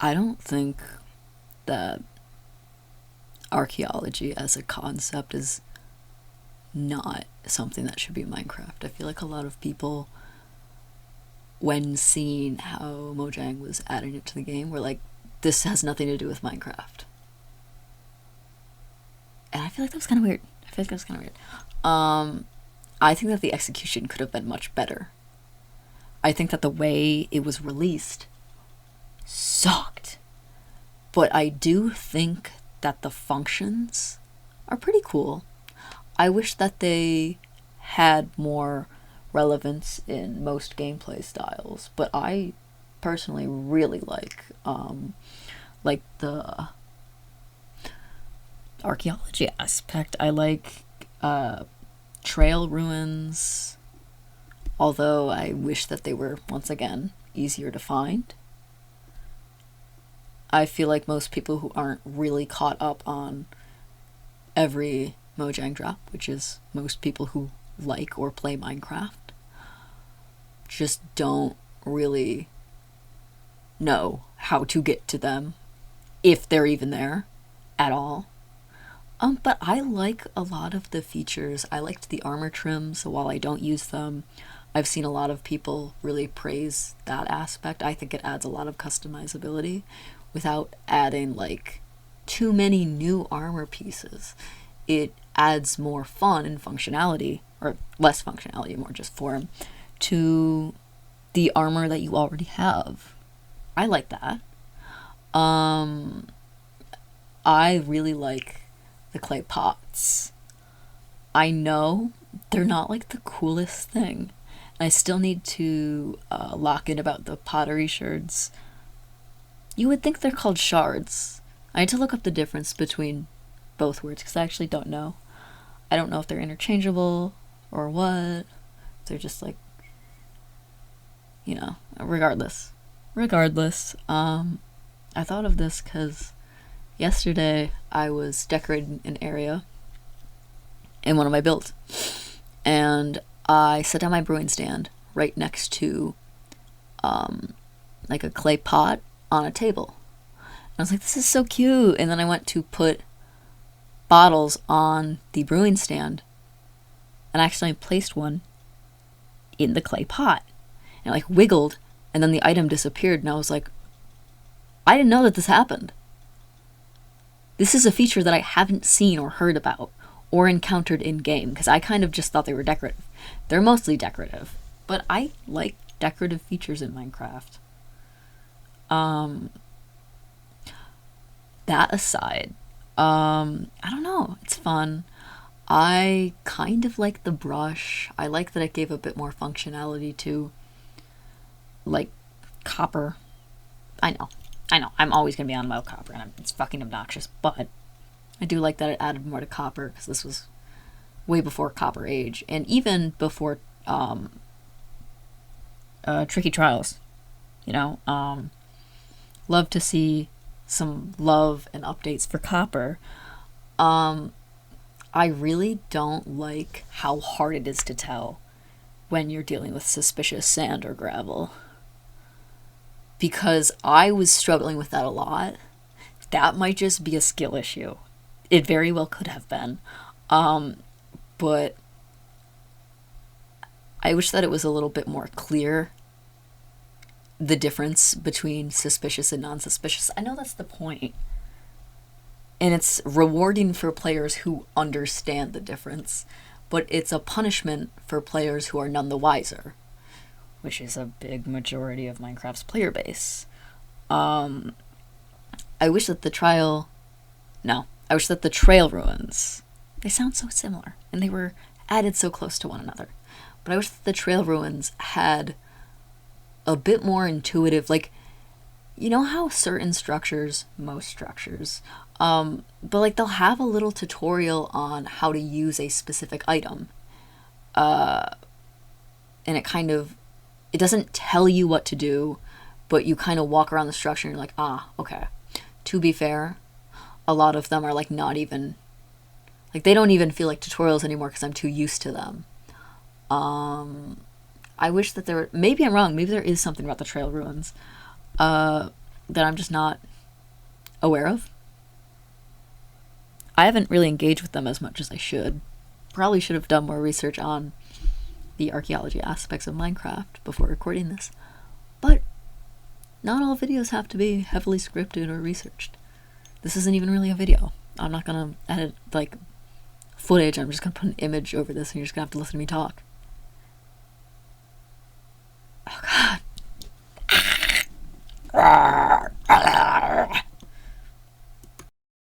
I don't think that archaeology as a concept is not something that should be in Minecraft. I feel like a lot of people, when seeing how Mojang was adding it to the game, were like, this has nothing to do with Minecraft. And I feel like that was kind of weird. I think that the execution could have been much better. I think that the way it was released sucked. But I do think that the functions are pretty cool. I wish that they had more relevance in most gameplay styles, but I personally really like the archaeology aspect. I like trail ruins, although I wish that they were, once again, easier to find. I feel like most people who aren't really caught up on every Mojang drop, which is most people who like or play Minecraft, just don't really know how to get to them, if they're even there at all. But I like a lot of the features. I liked the armor trims, so while I don't use them, I've seen a lot of people really praise that aspect. I think it adds a lot of customizability without adding like too many new armor pieces. It adds more fun and functionality, or less functionality, more just form, to the armor that you already have. I like that. I really like the clay pots. I know they're not like the coolest thing. I still need to lock in about the pottery shards. You would think they're called shards. I need to look up the difference between both words because I actually don't know. I don't know if they're interchangeable or what. They're just like, regardless. I thought of this because yesterday I was decorating an area in one of my builds, and I set down my brewing stand right next to like a clay pot on a table. And I was like, this is so cute. And then I went to put bottles on the brewing stand and actually placed one in the clay pot. And it like wiggled, and then the item disappeared, and I was like, I didn't know that this happened. This is a feature that I haven't seen or heard about or encountered in game, because I kind of just thought they were decorative. They're mostly decorative, but I like decorative features in Minecraft. That aside, I don't know, it's fun. I kind of like the brush. I like that it gave a bit more functionality to, like, copper. I know. I'm always going to be on about copper, and it's fucking obnoxious, but I do like that it added more to copper, because this was way before Copper Age, and even before Tricky Trials. Love to see some love and updates for copper. I really don't like how hard it is to tell when you're dealing with suspicious sand or gravel, because I was struggling with that a lot. That might just be a skill issue. It very well could have been. But I wish that it was a little bit more clear, the difference between suspicious and non-suspicious. I know that's the point. And it's rewarding for players who understand the difference, but it's a punishment for players who are none the wiser, which is a big majority of Minecraft's player base. I wish that the trail ruins, they sound so similar, and they were added so close to one another, but I wish that the trail ruins had a bit more intuitive, like, you know how certain structures, most structures, but like they'll have a little tutorial on how to use a specific item, and it doesn't tell you what to do, but you kind of walk around the structure and you're like, okay. To be fair, a lot of them are like not even, like they don't even feel like tutorials anymore because I'm too used to them. I wish that maybe I'm wrong, maybe there is something about the trail ruins. that I'm just not aware of. I haven't really engaged with them as much as I should. Probably should have done more research on the archaeology aspects of Minecraft before recording this. But not all videos have to be heavily scripted or researched. This isn't even really a video. I'm not gonna edit like footage. I'm just gonna put an image over this and you're just gonna have to listen to me talk.